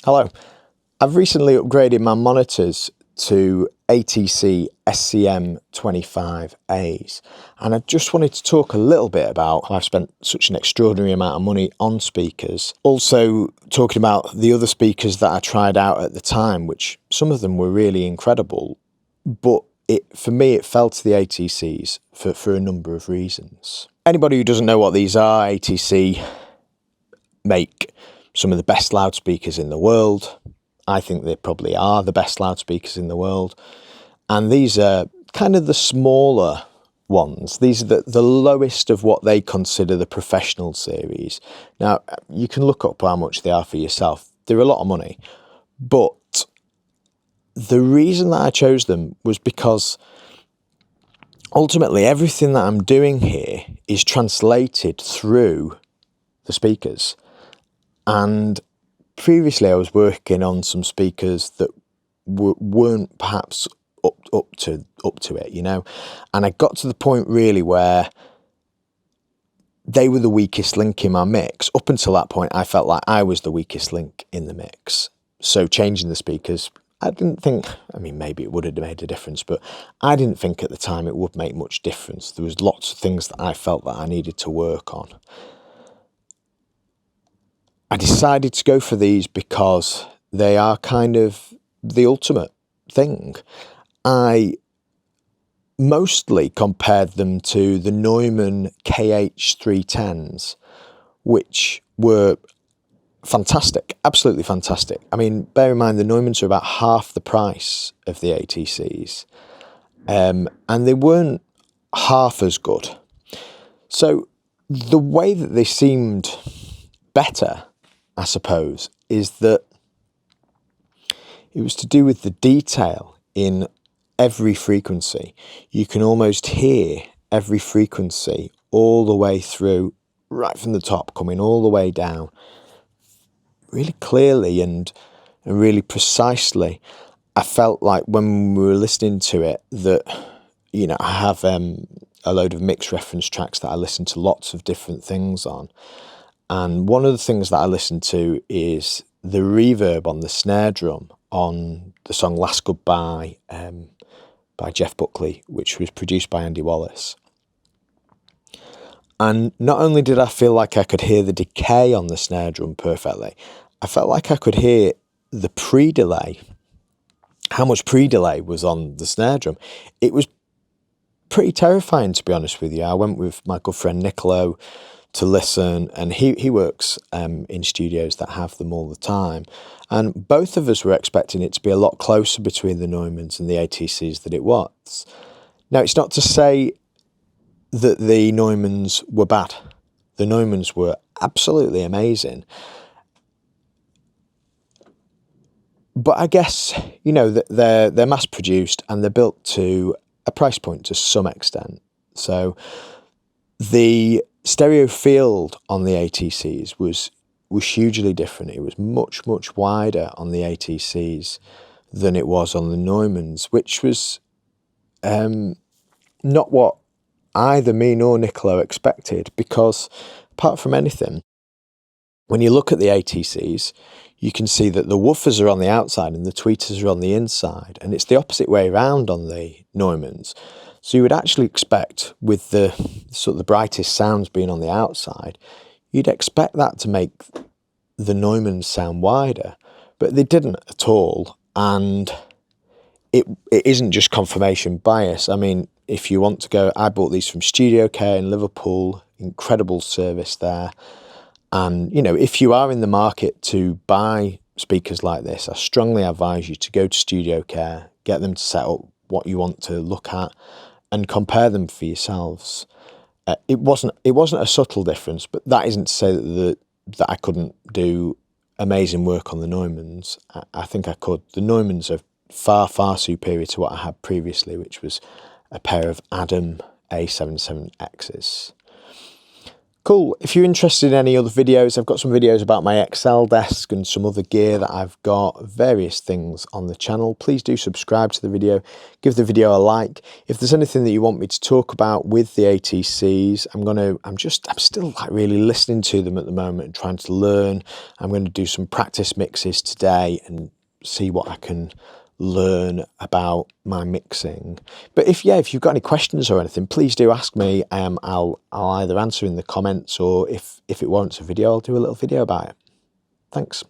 Hello. I've recently upgraded my monitors to ATC SCM25As, and I just wanted to talk a little bit about how I've spent such an extraordinary amount of money on speakers. Also talking about the other speakers that I tried out at the time, which some of them were really incredible, but for me it fell to the ATCs for a number of reasons. Anybody who doesn't know what these are, ATC make some of the best loudspeakers in the world. I think they probably are the best loudspeakers in the world. And these are kind of the smaller ones. These are the lowest of what they consider the professional series. Now, you can look up how much they are for yourself. They're a lot of money. But the reason that I chose them was because ultimately everything that I'm doing here is translated through the speakers. And previously I was working on some speakers that weren't perhaps up to it, you know, and I got to the point really where they were the weakest link in my mix. Up until that point, I felt like I was the weakest link in the mix. So changing the speakers, I didn't think, I mean, maybe it would have made a difference, but I didn't think at the time it would make much difference. There was lots of things that I felt that I needed to work on. I decided to go for these because they are kind of the ultimate thing. I mostly compared them to the Neumann KH310s, which were fantastic, absolutely fantastic. I mean, bear in mind the Neumanns are about half the price of the ATCs, and they weren't half as good. So the way that they seemed better, I suppose, is that it was to do with the detail in every frequency. You can almost hear every frequency all the way through, right from the top, coming all the way down, really clearly and really precisely. I felt like when we were listening to it that, you know, I have a load of mixed reference tracks that I listen to lots of different things on. And one of the things that I listen to is the reverb on the snare drum on the song Last Goodbye by Jeff Buckley, which was produced by Andy Wallace. And not only did I feel like I could hear the decay on the snare drum perfectly, I felt like I could hear the pre-delay, how much pre-delay was on the snare drum. It was pretty terrifying, to be honest with you. I went with my good friend Niccolo to listen, and he works in studios that have them all the time, and both of us were expecting it to be a lot closer between the Neumanns and the ATCs than it was. Now, it's not to say that the Neumanns were bad. The Neumanns were absolutely amazing, but I guess, you know, that they're mass produced and they're built to a price point to some extent. So the stereo field on the ATCs was hugely different. It was much wider on the ATCs than it was on the Neumanns, which was not what either me nor Niccolo expected, because apart from anything, when you look at the ATCs, you can see that the woofers are on the outside and the tweeters are on the inside, and it's the opposite way around on the Neumanns. So you would actually expect, with the sort of the brightest sounds being on the outside, you'd expect that to make the Neumanns sound wider, but they didn't at all. And it isn't just confirmation bias. I mean, if you want to go, I bought these from Studio K in Liverpool, incredible service there. And, you know, if you are in the market to buy speakers like this, I strongly advise you to go to Studio K, get them to set up what you want to look at, and compare them for yourselves. It wasn't a subtle difference, but that isn't to say that I couldn't do amazing work on the Neumanns. I think I could. The Neumanns are far superior to what I had previously, which was a pair of Adam A77Xs. Cool. If you're interested in any other videos, I've got some videos about my Excel desk and some other gear that I've got, various things on the channel. Please do subscribe to the video, give the video a like. If there's anything that you want me to talk about with the ATCs, I'm still like really listening to them at the moment and trying to learn. I'm going to do some practice mixes today and see what I can learn about my mixing. But if you've got any questions or anything, please do ask me. I'll either answer in the comments, or if it warrants a video, I'll do a little video about it. Thanks.